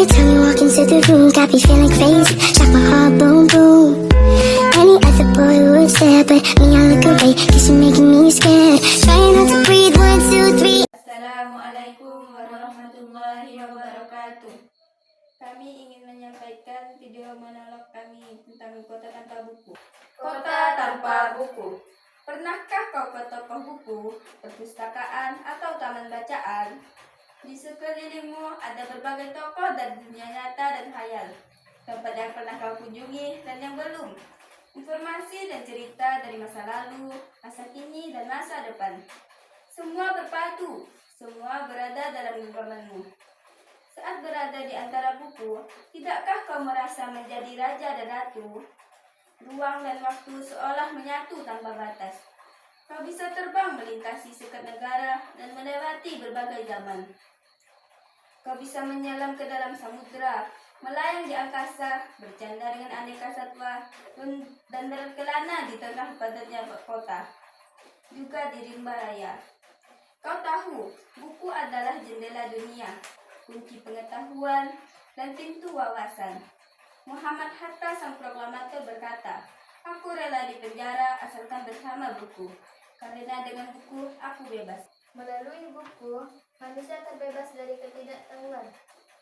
time you walk into the room, got me feeling crazy, like my heart boom boom. Any other boy would stare, but me I look away, cause you're making me scared. Trying not to breathe, 1, 2, 3. Assalamualaikum warahmatullahi wabarakatuh. Kami ingin menyampaikan video monolog kami tentang kota tanpa buku. Kota tanpa buku. Pernahkah kau ke toko buku, perpustakaan, atau taman bacaan? Di sekelilingmu ada berbagai toko dari dunia nyata dan khayal. Tempat yang pernah kau kunjungi dan yang belum. Informasi dan cerita dari masa lalu, masa kini, dan masa depan. Semua berpadu, semua berada dalam genggamanmu. Saat berada di antara buku, tidakkah kau merasa menjadi raja dan ratu? Ruang dan waktu seolah menyatu tanpa batas. Kau bisa terbang melintasi sekat negara dan melewati berbagai zaman. Kau bisa menyelam ke dalam samudera, melayang di angkasa, bercanda dengan aneka satwa, dan berkelana di tengah padatnya kota. Juga di rimba raya. Kau tahu, buku adalah jendela dunia, kunci pengetahuan, dan pintu wawasan. Muhammad Hatta sang proklamator berkata, "Aku rela di penjara asalkan bersama buku, karena dengan buku aku bebas." Melalui buku, manusia terbebas dari ketidaktahuan.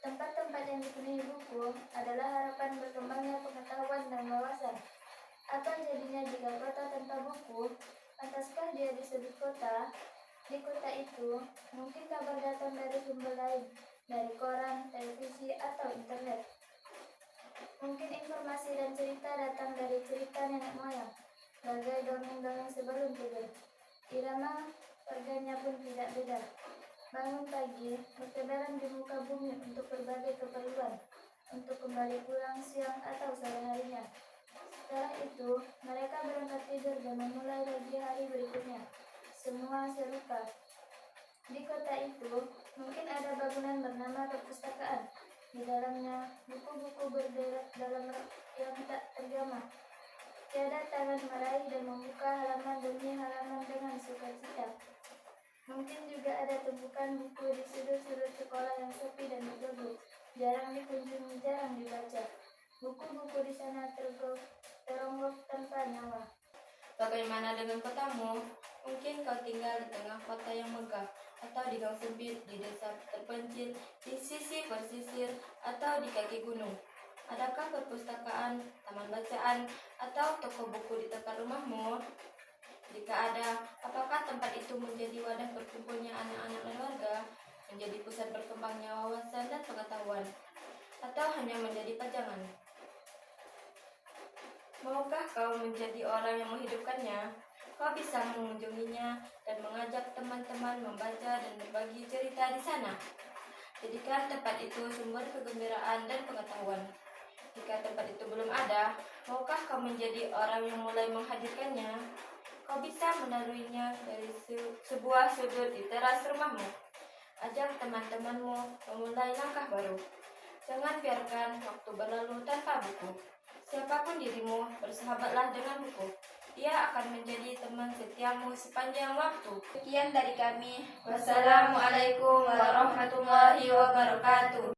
Tempat-tempat yang dipenuhi buku adalah harapan berkembangnya pengetahuan dan wawasan. Apa jadinya jika kota tanpa buku? Pantaskah dia disebut kota? Di kota itu, mungkin kabar datang dari sumber lain, dari koran, televisi, atau internet. Mungkin informasi dan cerita datang dari cerita nenek moyang, bagai dongeng-dongeng sebelum tidur. Irama warganya pun tidak beda. Bangun pagi, bertebaran di muka bumi untuk berbagai keperluan, untuk kembali pulang siang atau sore harinya. Setelah itu, mereka berangkat tidur dan memulai lagi hari berikutnya. Semua serupa. Di kota itu, mungkin ada bangunan bernama perpustakaan. Di dalamnya, buku-buku berderet dalam rak yang tak terjamah. Tiada tangan meraih dan membuka halaman demi halaman dengan sukacita. Mungkin juga ada tumpukan buku di sudut-sudut sekolah yang sepi dan berdebu, jarang dikunjungi, jarang dibaca. Buku-buku di sana teronggok tanpa nyawa. Bagaimana dengan kotamu? Mungkin kau tinggal di tengah kota yang megah, atau di gang sempit, di desa terpencil, di sisi pesisir, atau di kaki gunung. Adakah perpustakaan, taman bacaan, atau toko buku di dekat rumahmu? Jika ada, apakah tempat itu menjadi wadah berkumpulnya anak-anak dan warga, menjadi pusat berkembangnya wawasan dan pengetahuan, atau hanya menjadi pajangan? Maukah kau menjadi orang yang menghidupkannya? Kau bisa mengunjunginya dan mengajak teman-teman membaca dan berbagi cerita di sana. Jadikan tempat itu sumber kegembiraan dan pengetahuan. Jika tempat itu belum ada, maukah kau menjadi orang yang mulai menghadirkannya? Kau bisa menaruhinya dari sebuah sudut di teras rumahmu. Ajak teman-temanmu memulai langkah baru. Jangan biarkan waktu berlalu tanpa buku. Siapapun dirimu, bersahabatlah dengan buku. Dia akan menjadi teman setiamu sepanjang waktu. Sekian dari kami. Wassalamualaikum warahmatullahi wabarakatuh.